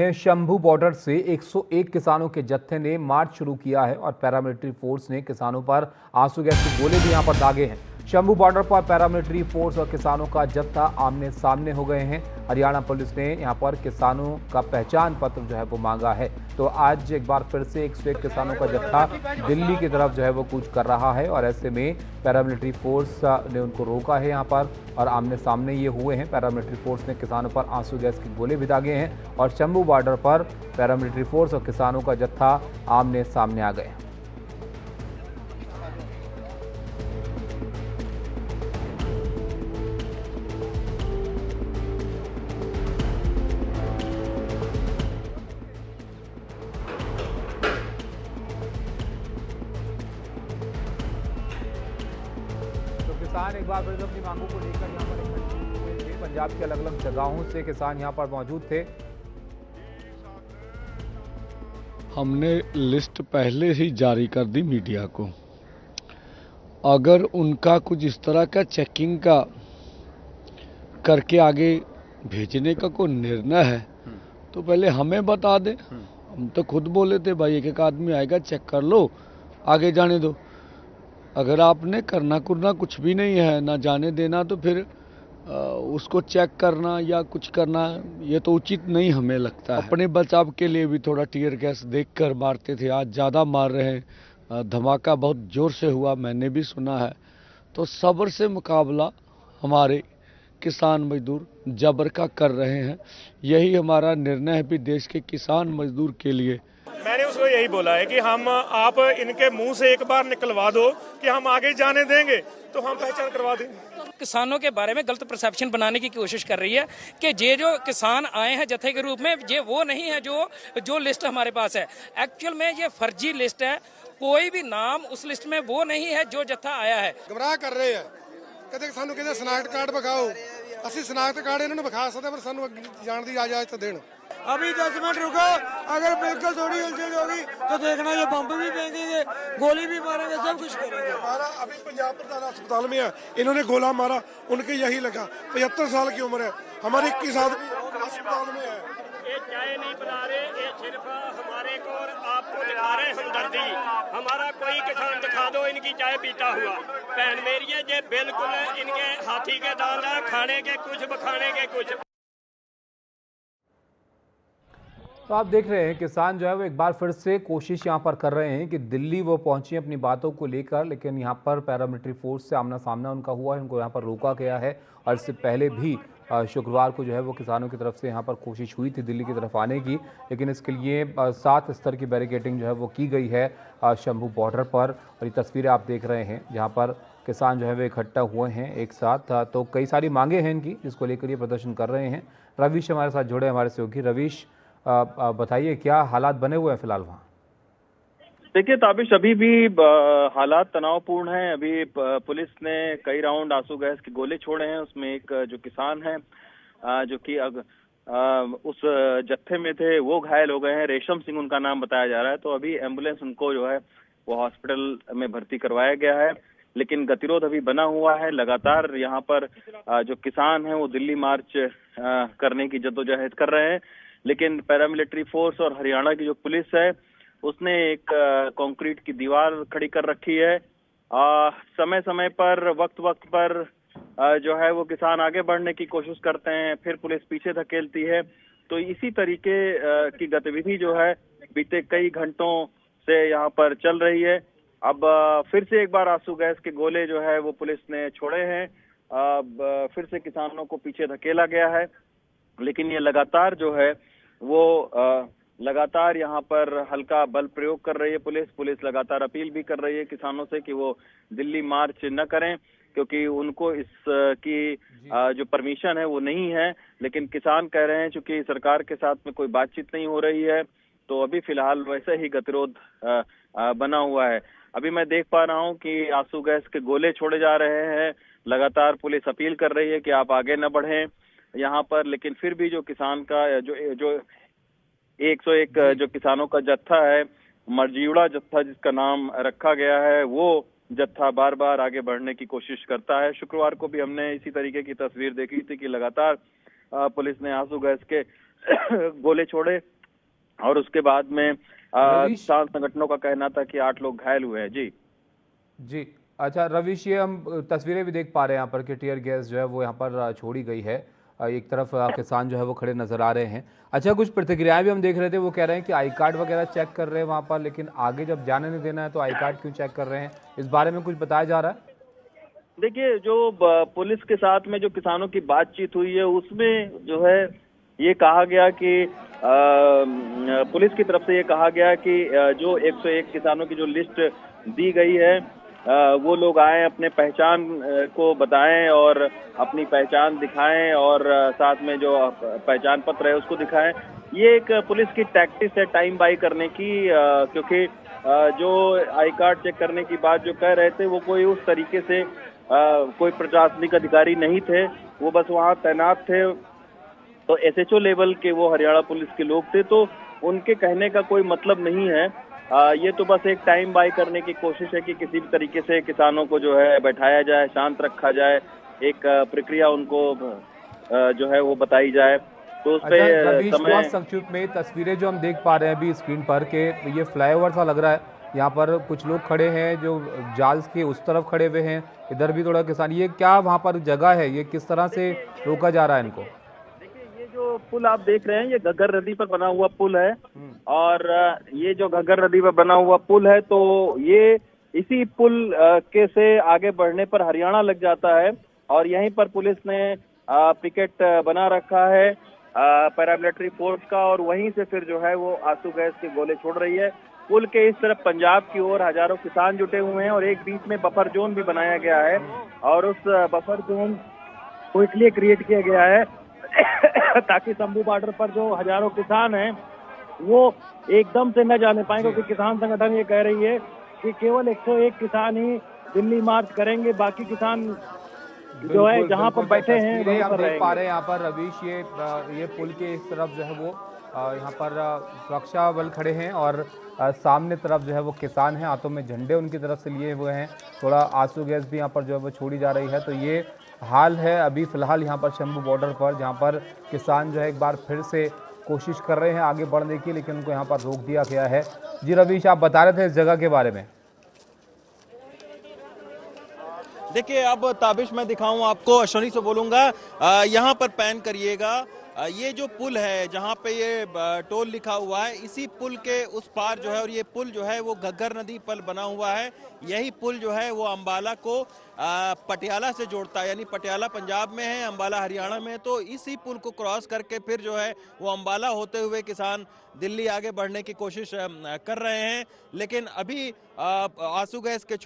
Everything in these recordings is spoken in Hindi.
शंभू बॉर्डर से 101 किसानों के जत्थे ने मार्च शुरू किया है और पैरामिलिट्री फोर्स ने किसानों पर आंसू गैस के गोले भी यहां पर दागे हैं। शंभू बॉर्डर पर पैरामिलिट्री फोर्स और किसानों का जत्था आमने सामने हो गए हैं। हरियाणा पुलिस ने यहां पर किसानों का पहचान पत्र जो है वो मांगा है। तो आज एक बार फिर से 101 किसानों का जत्था दिल्ली की तरफ जो है वो कूच कर रहा है और ऐसे में पैरामिलिट्री फोर्स ने उनको रोका है यहाँ पर और आमने सामने ये हुए हैं। पैरामिलिट्री फोर्स ने किसानों पर आंसू गैस के गोले भी दागे हैं और शंभू बॉर्डर पर पैरामिलिट्री फोर्स और किसानों का जत्था आमने सामने आ गए हैं। तो किसान एक बार फिर से अपनी मांगों को लेकर यहाँ पर एकत्रित हुए थे। पंजाब के अलग अलग जगहों से किसान यहाँ पर मौजूद थे। हमने लिस्ट पहले ही जारी कर दी मीडिया को। अगर उनका कुछ इस तरह का चेकिंग का करके आगे भेजने का कोई निर्णय है तो पहले हमें बता दें। हम तो खुद बोले थे भाई एक एक आदमी आएगा चेक कर लो, आगे जाने दो। अगर आपने करना कुछ भी नहीं है, ना जाने देना, तो फिर उसको चेक करना या कुछ करना ये तो उचित नहीं हमें लगता है। अपने बचाव के लिए भी थोड़ा टीयर गैस देखकर मारते थे, आज ज़्यादा मार रहे हैं। धमाका बहुत जोर से हुआ, मैंने भी सुना है। तो सब्र से मुकाबला हमारे किसान मजदूर जबर का कर रहे हैं। यही हमारा निर्णय है भी देश के किसान मजदूर के लिए। मैंने उसको यही बोला है कि हम आप इनके मुंह से एक बार निकलवा दो कि हम आगे जाने देंगे तो हम पहचान करवा देंगे। किसानों के बारे में गलत परसेप्शन बनाने की कोशिश कर रही है कि ये जो किसान आए हैं जत्थे के रूप में, ये वो नहीं है जो लिस्ट हमारे पास है। एक्चुअल में ये फर्जी लिस्ट है। कोई भी नाम उस लिस्ट में वो नहीं है जो जत्था आया है। गुमराह कर रहे हैं। कदे सानू कहते शनाख्त कार्ड दिखाओ, ਅਸੀਂ शनाख्त कार्ड इन्होंने दिखा सकते पर सानू जान दी इजाजत देन। अभी 10 मिनट रुको, अगर बिल्कुल थोड़ी हिलचल होगी तो देखना ये बम भी फेंकेंगे, गोली भी मारेंगे, सब कुछ करेंगे। हमारा अभी पंजाब प्रधान अस्पताल में है, इन्होंने गोला मारा, उनके यही लगा। 75 साल की उम्र है, हमारे 21 आदमी अस्पताल में है। ये चाय नहीं पिला रहे, ये सिर्फ हमारे को और आपको दिखा रहे हमदर्दी। हमारा कोई किसान दिखा दो इनकी चाय पीता हुआ। बहन मेरी है, ये बिल्कुल इनके हाथी के दांत है, खाने के कुछ बखाने के कुछ। तो आप देख रहे हैं किसान जो है वो एक बार फिर से कोशिश यहाँ पर कर रहे हैं कि दिल्ली वो पहुंची अपनी बातों को लेकर, लेकिन यहाँ पर पैरामिलिट्री फोर्स से आमना सामना उनका हुआ है। उनको यहाँ पर रोका गया है और इससे पहले भी शुक्रवार को जो है वो किसानों की तरफ से यहाँ पर कोशिश हुई थी दिल्ली की तरफ आने की, लेकिन इसके लिए 7 स्तर की बैरिकेडिंग जो है वो की गई है शंभू बॉर्डर पर। और ये तस्वीरें आप देख रहे हैं जहाँ पर किसान जो है वो इकट्ठा हुए हैं एक साथ। तो कई सारी मांगे हैं इनकी जिसको लेकर ये प्रदर्शन कर रहे हैं। रवीश हमारे साथ जुड़े, हमारे सहयोगी। रवीश, बताइए क्या हालात बने हुए हैं फिलहाल वहाँ? देखिए ताबिश, अभी भी हालात तनावपूर्ण हैं। अभी पुलिस ने कई राउंड आंसू गैस के गोले छोड़े हैं। उसमें एक जो किसान है जो कि उस जत्थे में थे वो घायल हो गए हैं। रेशम सिंह उनका नाम बताया जा रहा है। तो अभी एम्बुलेंस उनको जो है वो हॉस्पिटल में भर्ती करवाया गया है, लेकिन गतिरोध अभी बना हुआ है। लगातार यहाँ पर जो किसान है वो दिल्ली मार्च करने की जद्दोजहद कर रहे हैं, लेकिन पैरामिलिट्री फोर्स और हरियाणा की जो पुलिस है उसने एक कंक्रीट की दीवार खड़ी कर रखी है। समय समय पर वक्त पर जो है वो किसान आगे बढ़ने की कोशिश करते हैं, फिर पुलिस पीछे धकेलती है। तो इसी तरीके की गतिविधि जो है बीते कई घंटों से यहाँ पर चल रही है। अब फिर से एक बार आंसू गैस के गोले जो है वो पुलिस ने छोड़े हैं। फिर से किसानों को पीछे धकेला गया है, लेकिन ये लगातार जो है वो लगातार यहाँ पर हल्का बल प्रयोग कर रही है पुलिस लगातार अपील भी कर रही है किसानों से कि वो दिल्ली मार्च न करें, क्योंकि उनको इसकी जो परमिशन है वो नहीं है। लेकिन किसान कह रहे हैं चूंकि सरकार के साथ में कोई बातचीत नहीं हो रही है, तो अभी फिलहाल वैसे ही गतिरोध बना हुआ है। अभी मैं देख पा रहा हूँ कि आंसू गैस के गोले छोड़े जा रहे हैं। लगातार पुलिस अपील कर रही है कि आप आगे न बढ़ें यहाँ पर, लेकिन फिर भी जो किसान का जो 101 जो किसानों का जत्था है, मरजीड़ा जत्था जिसका नाम रखा गया है, वो जत्था बार बार आगे बढ़ने की कोशिश करता है। शुक्रवार को भी हमने इसी तरीके की तस्वीर देखी थी कि लगातार पुलिस ने आंसू गैस के गोले छोड़े और उसके बाद में रवीश, किसान संगठनों का कहना था कि 8 लोग घायल हुए हैं। जी जी अच्छा रवीश, ये हम तस्वीरें भी देख पा रहे हैं यहाँ पर कि टीयर गैस जो है वो यहाँ पर छोड़ी गई है। एक तरफ किसान जो है वो खड़े नजर आ रहे हैं। अच्छा, कुछ प्रतिक्रियाएं भी हम देख रहे थे, वो कह रहे हैं कि आई कार्ड वगैरह चेक कर रहे हैं वहाँ पर, लेकिन आगे जब जाने नहीं देना है तो आई कार्ड क्यों चेक कर रहे हैं? इस बारे में कुछ बताया जा रहा है? देखिए, जो पुलिस के साथ में जो किसानों की बातचीत हुई है उसमें जो है ये कहा गया कि पुलिस की तरफ से ये कहा गया कि जो 101 किसानों की जो लिस्ट दी गई है वो लोग आए, अपने पहचान को बताएं और अपनी पहचान दिखाएं और साथ में जो पहचान पत्र है उसको दिखाएं। ये एक पुलिस की टैक्टिस है टाइम बाई करने की, क्योंकि जो आई कार्ड चेक करने की बात जो कह रहे थे वो कोई उस तरीके से कोई प्रशासनिक अधिकारी नहीं थे, वो बस वहाँ तैनात थे। तो एसएचओ लेवल के वो हरियाणा पुलिस के लोग थे, तो उनके कहने का कोई मतलब नहीं है। ये तो बस एक टाइम बाई करने की कोशिश है कि किसी भी तरीके से किसानों को जो है बैठाया जाए, शांत रखा जाए, एक प्रक्रिया उनको जो है वो बताई जाए। तो उस पे समय संक्षिप्त में तस्वीरें जो हम देख पा रहे हैं अभी स्क्रीन पर के ये फ्लाईओवर सा लग रहा है, यहाँ पर कुछ लोग खड़े हैं जो जाल के उस तरफ खड़े हुए हैं, इधर भी थोड़ा किसान, ये क्या वहाँ पर जगह है, ये किस तरह से रोका जा रहा है इनको? जो पुल आप देख रहे हैं ये घग्गर नदी पर बना हुआ पुल है, और ये जो घग्गर नदी पर बना हुआ पुल है तो ये इसी पुल के से आगे बढ़ने पर हरियाणा लग जाता है, और यहीं पर पुलिस ने पिकेट बना रखा है पैरामिलिट्री फोर्स का, और वहीं से फिर जो है वो आंसू गैस के गोले छोड़ रही है। पुल के इस तरफ पंजाब की ओर हजारों किसान जुटे हुए हैं और एक बीच में बफर जोन भी बनाया गया है, और उस बफर जोन को इसलिए क्रिएट किया गया है ताकि शंभू बॉर्डर पर जो हजारों किसान हैं वो एकदम से न जाने पाए, क्योंकि किसान संगठन ये कह रही है कि केवल 101 किसान ही दिल्ली मार्च करेंगे, बाकी किसान जो है जहां पर बैठे हैं वहीं पर देख पा रहे हैं यहाँ पर रवीश, ये पुल के इस तरफ जो है वो यहाँ पर सुरक्षा बल खड़े हैं और सामने तरफ जो है वो किसान हैं, हाथों में झंडे उनकी तरफ से लिए हुए हैं, थोड़ा आंसू गैस भी यहाँ पर जो है वो छोड़ी जा रही है। तो ये हाल है अभी फिलहाल यहाँ पर शंभू बॉर्डर पर, जहाँ पर किसान जो है एक बार फिर से कोशिश कर रहे हैं आगे बढ़ने की, लेकिन उनको यहाँ पर रोक दिया गया है। जी रवीश, आप बता रहे थे इस जगह के बारे में। देखिए, अब ताबिश मैं दिखाऊं आपको, अश्वनी से बोलूंगा, यहाँ पर पैन करिएगा। ये जो पुल है जहाँ पे ये टोल लिखा हुआ है, इसी पुल के उस पार जो है, और ये पुल जो है वो घग्गर नदी पर बना हुआ है। यही पुल जो है वो अंबाला को पटियाला से जोड़ता है, यानी पटियाला पंजाब में है, अंबाला हरियाणा में है। तो इसी पुल को क्रॉस करके फिर जो है वो अंबाला होते हुए किसान दिल्ली आगे बढ़ने की कोशिश कर रहे हैं, लेकिन अभी आंसू गैस के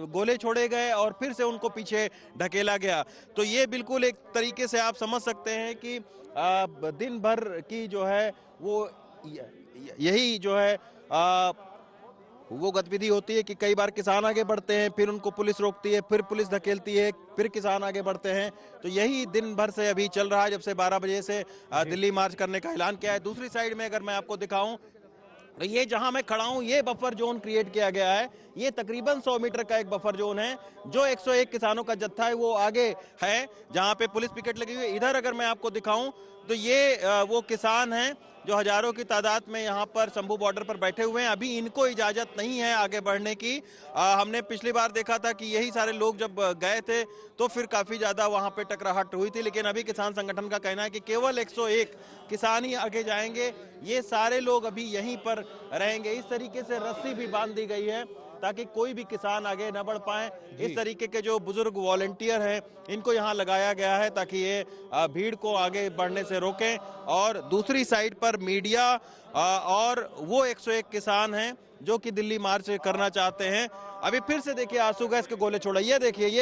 गोले छोड़े गए और फिर से उनको पीछे ढकेला गया। तो ये बिल्कुल एक तरीके से आप समझ सकते हैं कि दिन भर की जो है वो यही जो है वो गतिविधि होती है कि कई बार किसान आगे बढ़ते हैं, फिर उनको पुलिस रोकती है, फिर पुलिस धकेलती है, फिर किसान आगे बढ़ते हैं। तो यही दिन भर से अभी चल रहा है, जब से 12 बजे से दिल्ली मार्च करने का ऐलान किया है। दूसरी साइड में अगर मैं आपको दिखाऊं तो ये जहां मैं खड़ा हूं, ये बफर जोन क्रिएट किया गया है। ये तकरीबन 100 मीटर का एक बफर जोन है। जो 101 किसानों का जत्था है वो आगे है, जहां पे पुलिस पिकेट लगी हुई है। इधर अगर मैं आपको दिखाऊं तो ये वो किसान हैं जो हजारों की तादाद में यहाँ पर शंभू बॉर्डर पर बैठे हुए हैं। अभी इनको इजाजत नहीं है आगे बढ़ने की। हमने पिछली बार देखा था कि यही सारे लोग जब गए थे तो फिर काफी ज्यादा वहां पे टकराहट हुई थी, लेकिन अभी किसान संगठन का कहना है कि केवल 101 किसान ही आगे जाएंगे। ये सारे लोग अभी यहीं पर रहेंगे। इस तरीके से रस्सी भी बांध दी गई है ताकि कोई भी किसान आगे न बढ़ पाए। इस तरीके के जो बुजुर्ग वॉलंटियर हैं इनको यहाँ लगाया गया है ताकि ये भीड़ को आगे बढ़ने से रोकें। और दूसरी साइड पर मीडिया और वो 101 किसान हैं जो कि दिल्ली मार्च करना चाहते हैं। अभी फिर से देखिए आंसू गैस के गोले छोड़े, ये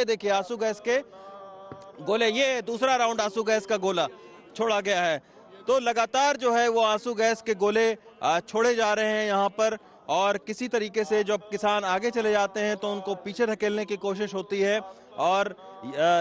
देखिए आंसू गैस के गोले, ये दूसरा राउंड आंसू गैस का गोला छोड़ा गया है। तो लगातार जो है वो आंसू गैस के गोले छोड़े जा रहे हैं यहाँ पर, और किसी तरीके से जब किसान आगे चले जाते हैं तो उनको पीछे धकेलने की कोशिश होती है। और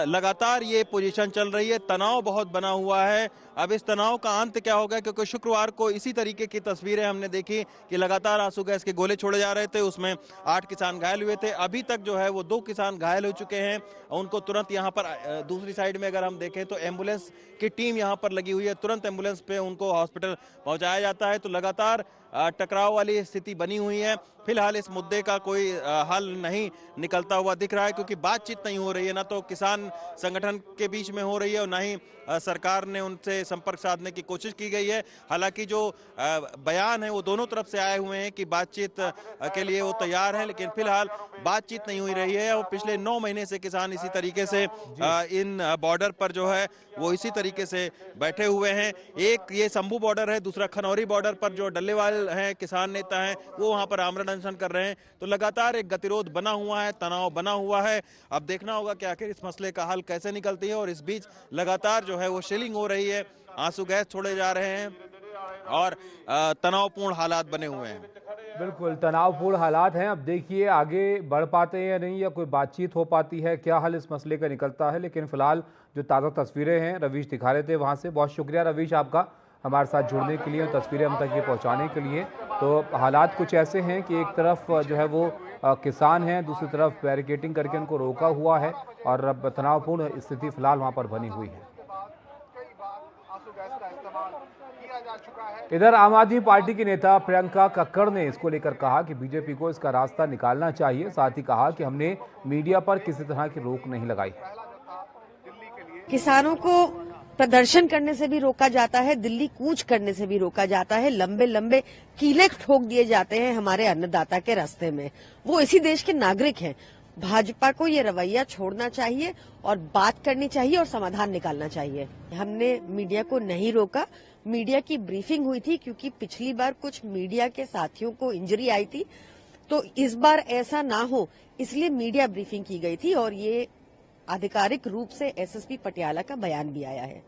लगातार ये पोजीशन चल रही है। तनाव बहुत बना हुआ है। अब इस तनाव का अंत क्या होगा, क्योंकि शुक्रवार को इसी तरीके की तस्वीरें हमने देखी कि लगातार आंसू गैस के गोले छोड़े जा रहे थे, उसमें 8 किसान घायल हुए थे। अभी तक जो है वो 2 किसान घायल हो चुके हैं। उनको तुरंत यहाँ पर दूसरी साइड में अगर हम देखें तो एम्बुलेंस की टीम यहाँ पर लगी हुई है, तुरंत एम्बुलेंस पे उनको हॉस्पिटल पहुंचाया जाता है। तो लगातार टकराव वाली स्थिति बनी हुई है। फिलहाल इस मुद्दे का कोई हल नहीं निकलता हुआ दिख रहा है, क्योंकि बातचीत नहीं हो रही है, ना तो किसान संगठन के बीच में हो रही है और ना ही सरकार ने उनसे संपर्क साधने की कोशिश की गई है। हालांकि जो बयान है वो दोनों तरफ से आए हुए हैं कि बातचीत के लिए वो तैयार है, लेकिन फिलहाल बातचीत नहीं हो रही है। और पिछले 9 महीने से किसान इसी तरीके से इन बॉर्डर पर जो है वो इसी तरीके से बैठे हुए हैं। एक ये शंभू बॉर्डर है, दूसरा खनौरी बॉर्डर पर जो डल्लेवाल हैं किसान नेता हैं वो वहां पर आमरण अनशन कर रहे हैं। तो लगातार एक गतिरोध बना हुआ है, तनाव बना हुआ है। अब देखना होगा कि आखिर इस मसले का हल कैसे निकलती है। और इस बीच लगातार जो है वो शेलिंग हो रही है, आंसू गैस छोड़े जा रहे हैं और तनावपूर्ण हालात बने हुए हैं। बिल्कुल तनावपूर्ण हालात हैं। अब देखिए आगे बढ़ पाते हैं या नहीं, या कोई बातचीत हो पाती है, क्या हल इस मसले का निकलता है। लेकिन फिलहाल जो ताज़ा तस्वीरें हैं रवीश दिखा रहे थे वहाँ से, बहुत शुक्रिया रवीश आपका हमारे साथ जुड़ने के लिए और तस्वीरें हम तक ये पहुँचाने के लिए। तो हालात कुछ ऐसे हैं कि एक तरफ जो है वो किसान हैं, दूसरी तरफ बैरिकेडिंग करके उनको रोका हुआ है और अब तनावपूर्ण स्थिति फिलहाल वहाँ पर बनी हुई है। इधर आम आदमी पार्टी की नेता प्रियंका कक्कड़ ने इसको लेकर कहा कि बीजेपी को इसका रास्ता निकालना चाहिए। साथ ही कहा कि हमने मीडिया पर किसी तरह की रोक नहीं लगाई। किसानों को प्रदर्शन करने से भी रोका जाता है, दिल्ली कूच करने से भी रोका जाता है, लंबे लंबे कीले ठोक दिए जाते हैं हमारे अन्नदाता के रास्ते में। वो इसी देश के नागरिक हैं। भाजपा को ये रवैया छोड़ना चाहिए और बात करनी चाहिए और समाधान निकालना चाहिए। हमने मीडिया को नहीं रोका, मीडिया की ब्रीफिंग हुई थी, क्योंकि पिछली बार कुछ मीडिया के साथियों को इंजरी आई थी, तो इस बार ऐसा ना हो इसलिए मीडिया ब्रीफिंग की गई थी और ये आधिकारिक रूप से एसएसपी पटियाला का बयान भी आया है।